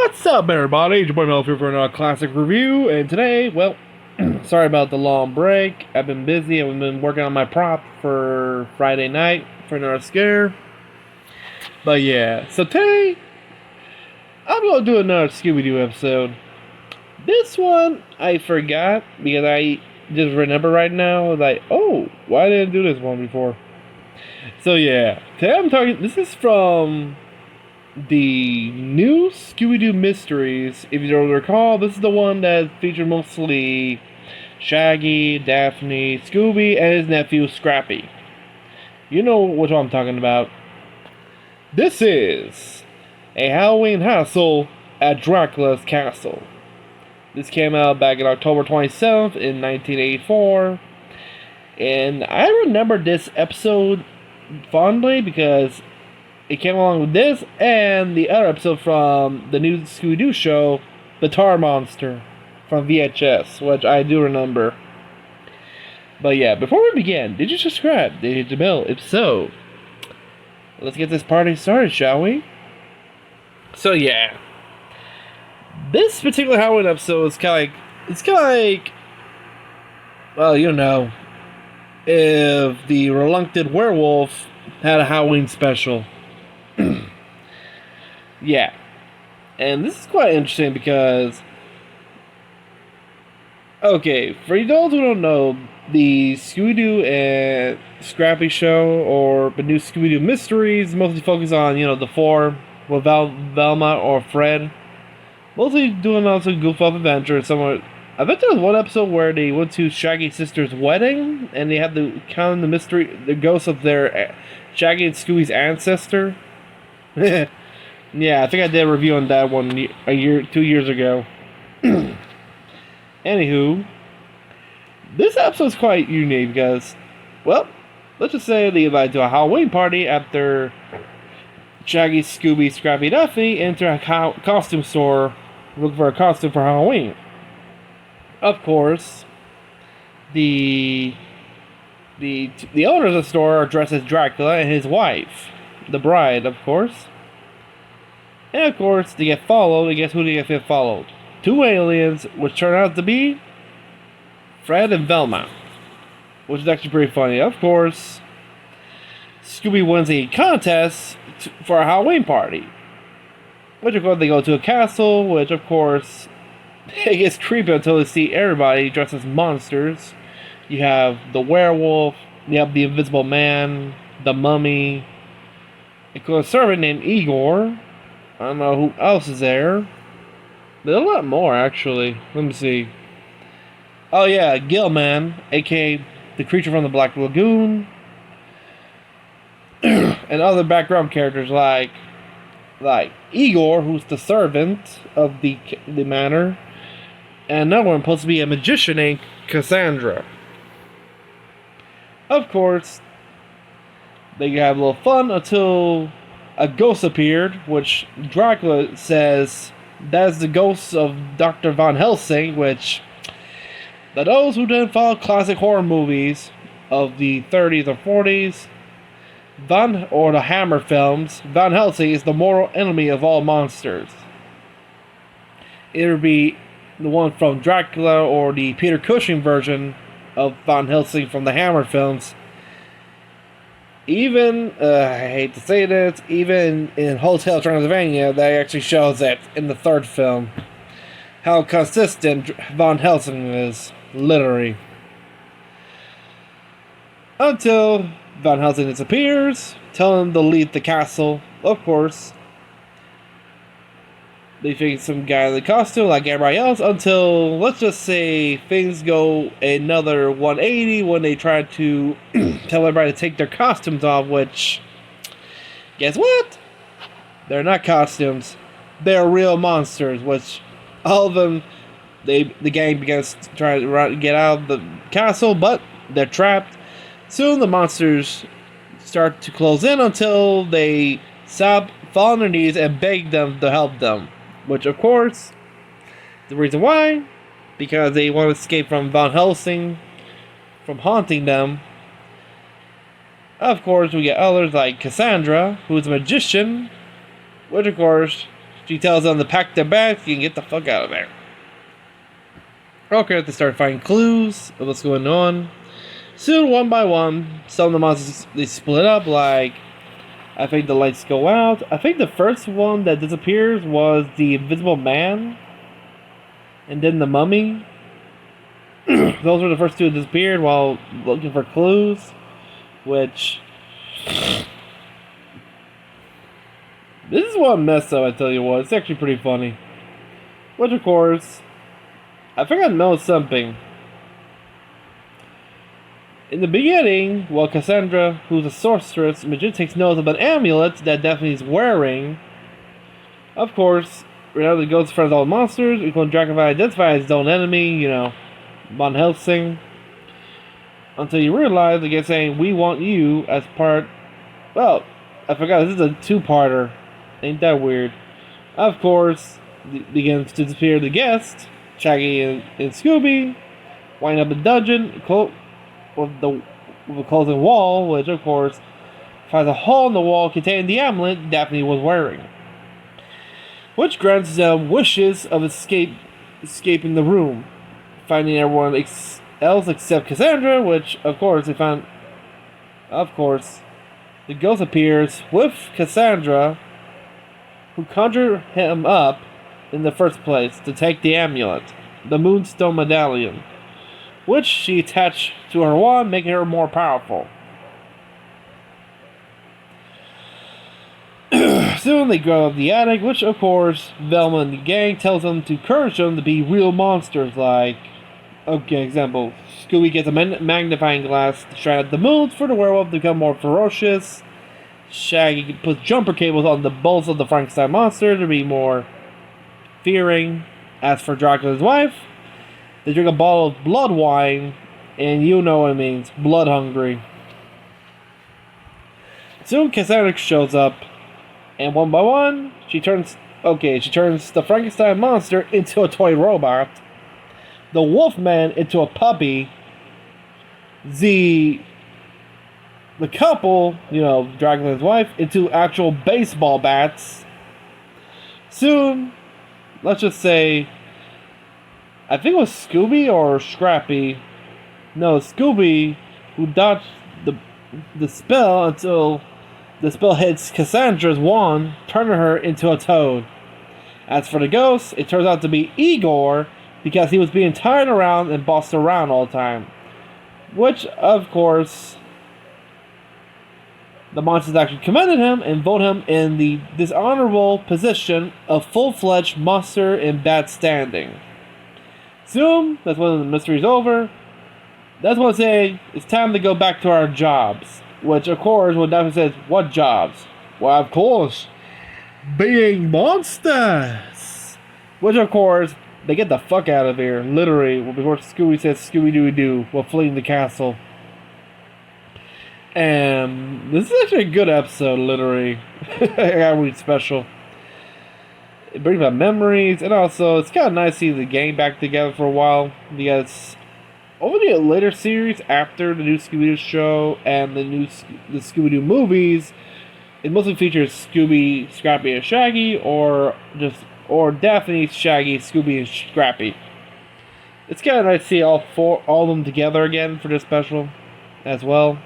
What's up, everybody? It's your boy Mel here for another classic review, and today, well, sorry about the long break. I've been busy. I've been working on my prop for Friday night for another scare. But yeah, so today, I'm going to do another Scooby-Doo episode. This one, I forgot, because I just remember right now, like, oh, why didn't I do this one before? So yeah, today I'm talking, this is from the new Scooby-Doo Mysteries. If you don't recall, this is the one that featured mostly Shaggy, Daphne, Scooby, and his nephew Scrappy. You know what I'm talking about. This is a Halloween hassle at Dracula's castle. This came out back in October 27th in 1984. And I remember this episode fondly because it came along with this and the other episode from the new Scooby-Doo Show, The Tar Monster, from VHS, which I do remember. But yeah, before we begin, did you subscribe? Did you hit the bell? If so, let's get this party started, shall we? So yeah, this particular Halloween episode is kind of like, well, you know, if the reluctant werewolf had a Halloween special. Yeah, and this is quite interesting because, okay, for those who don't know, the Scooby-Doo and Scrappy show, or the new Scooby-Doo Mysteries, mostly focus on, you know, the four with Velma or Fred, mostly doing also goof-off adventures. Somewhere, I bet there was one episode where they went to Shaggy's sister's wedding and they had to count the ghost of their Shaggy and Scooby's ancestor. Yeah, I think I did a review on that one 2 years ago. Anywho, this episode's quite unique because, well, let's just say they invited to a Halloween party after Shaggy, Scooby, Scrappy, Duffy enter a costume store looking for a costume for Halloween. Of course, the owners of the store are dressed as Dracula and his wife, the bride, of course. And of course, they get followed, and guess who they get followed? Two aliens, which turn out to be Fred and Velma. Which is actually pretty funny. Of course, Scooby wins a contest for a Halloween party. Which of course they go to a castle, which of course it gets creepy until they see everybody dressed as monsters. You have the werewolf, you have the invisible man, the mummy, a servant named Igor. I don't know who else is there. There's a lot more, actually. Let me see. Oh yeah, Gillman, aka the creature from the Black Lagoon. And other background characters like Igor, who's the servant of the manor. And another one supposed to be a magician named Cassandra. Of course, they have a little fun until a ghost appeared, which Dracula says that's the ghost of Dr. Van Helsing, which, for those who didn't follow classic horror movies of the 30s or 40s, or the Hammer films, Van Helsing is the mortal enemy of all monsters. It would be the one from Dracula or the Peter Cushing version of Van Helsing from the Hammer films. Even, I hate to say this, even in Hotel Transylvania, that actually shows that in the third film, how consistent Van Helsing is, literally. Until Van Helsing disappears, telling them to leave the castle, of course. They think some guy in the costume like everybody else until, let's just say, things go another 180 when they try to tell everybody to take their costumes off, which, guess what? They're not costumes. They're real monsters, which all of them, the gang begins to try to get out of the castle, but they're trapped. Soon the monsters start to close in until they stop, fall on their knees, and beg them to help them. Which, of course, the reason why, because they want to escape from Van Helsing, from haunting them. Of course, we get others like Cassandra, who's a magician, which, of course, She tells them to pack their bags and get the fuck out of there. Okay, they start finding clues of what's going on. Soon, one by one, some of the monsters, they split up. Like, I think the lights go out. I think the first one that disappears was the Invisible Man. And then the Mummy. Those were the first two that disappeared while looking for clues. Which... this is one mess up, I tell you what. It's actually pretty funny. Which, of course... I think I know something. In the beginning, while Cassandra, who's a sorceress, magician, takes note of an amulet that Daphne's wearing, of course, Ronaldo goes in front of all the monsters, including Dracula identifies his own enemy, you know, Van Helsing, until you realize they get saying, "We want you as part..." Well, I forgot, this is a two-parter. Ain't that weird? Of course, begins to disappear the guest, Shaggy and Scooby, wind up in a dungeon, with a closing wall, which of course finds a hole in the wall containing the amulet Daphne was wearing, which grants them wishes of escaping the room, finding everyone else except Cassandra, which of course they found. Of course, the ghost appears with Cassandra, who conjured him up in the first place to take the amulet, the Moonstone Medallion, which she attached to her wand, making her more powerful. Soon they go up the attic, which of course Velma and the gang tells them to encourage them to be real monsters. Like, okay, example, Scooby gets a magnifying glass to shine at the moons for the werewolf to become more ferocious. Shaggy puts jumper cables on the bolts of the Frankenstein monster to be more fearing. As for Dracula's wife, they drink a bottle of blood wine, and you know what it means, blood hungry. Soon Cassandra shows up, and one by one, she turns the Frankenstein monster into a toy robot, the Wolfman into a puppy, the couple, you know, Dracula's wife, into actual baseball bats. Soon, let's just say, I think it was Scooby or Scrappy. No, Scooby, who dodged the spell until the spell hits Cassandra's wand, turning her into a toad. As for the ghost, it turns out to be Igor, because he was being tied around and bossed around all the time. Which, of course, the monsters actually commended him and voted him in the dishonorable position of full-fledged monster in bad standing. Soon, that's when the mystery's over. That's when I say it's time to go back to our jobs. Which, of course, when Daphne says, "What jobs?" Well, of course, being monsters. Which, of course, they get the fuck out of here. Literally, before Scooby says Scooby-Doo while fleeing the castle. And this is actually a good episode, literally. I gotta read special. It brings back memories, and also it's kind of nice to see the gang back together for a while, because over the later series, after the new Scooby-Doo show and the Scooby-Doo movies, it mostly features Scooby, Scrappy, and Shaggy, or Daphne, Shaggy, Scooby, and Scrappy. It's kind of nice to see all of them together again for this special, as well.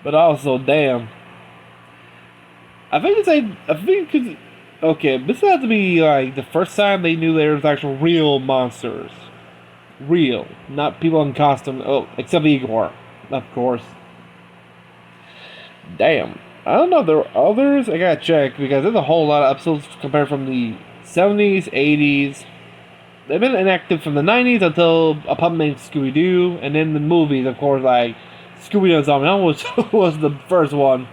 But also, damn, okay, this has to be like the first time they knew there was actual real monsters. Real. Not people in costume. Oh, except Igor, of course. Damn. I don't know if there were others. I gotta check, because there's a whole lot of episodes compared from the 70s, 80s. They've been inactive from the 90s until a pup named Scooby-Doo. And then the movies, of course, like Scooby and Zombie, which was the first one.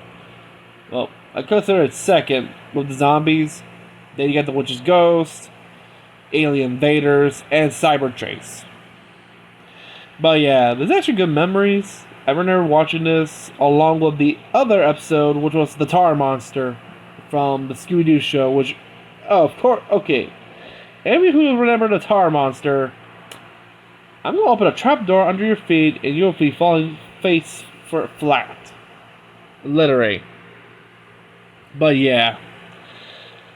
Well, I consider it second with the zombies. Then you got the Witch's Ghost, Alien Invaders, and Cyber Chase. But yeah, there's actually good memories. I remember watching this along with the other episode, which was the Tar Monster from the Scooby-Doo show, which, oh, of course, okay. Anybody who remember the Tar Monster, I'm going to open a trapdoor under your feet and you'll be falling face flat. Literally. But yeah.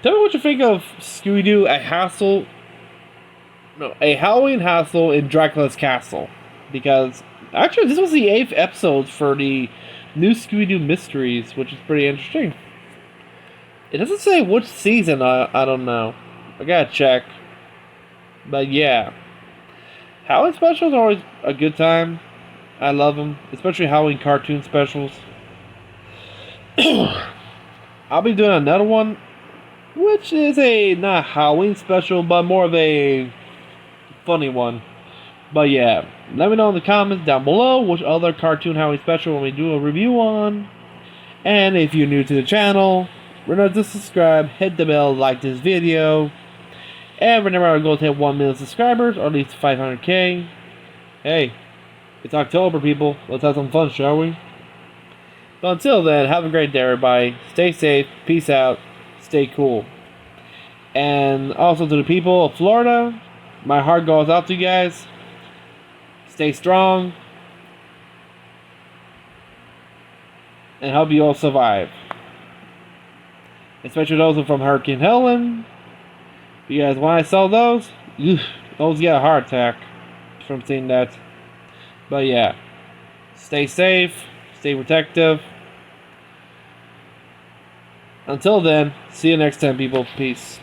Tell me what you think of Scooby-Doo, a Halloween hassle in Dracula's castle. Because, actually, this was the 8th episode for the new Scooby-Doo Mysteries, which is pretty interesting. It doesn't say which season, I don't know. I gotta check. But yeah. Halloween specials are always a good time. I love them, especially Halloween cartoon specials. I'll be doing another one, which is a not Halloween special, but more of a funny one. But yeah, let me know in the comments down below which other cartoon Halloween special when we do a review on. And if you're new to the channel, remember to subscribe, hit the bell, like this video. And whenever our goal to hit 1 million subscribers, or at least 500k. Hey, it's October, people. Let's have some fun, shall we? But until then, have a great day, everybody. Stay safe, peace out, stay cool. And also to the people of Florida, my heart goes out to you guys. Stay strong. And help you all survive. Especially those who are from Hurricane Helen. Because when I saw those, those get a heart attack from seeing that. But yeah, stay safe, stay protective. Until then, see you next time, people. Peace.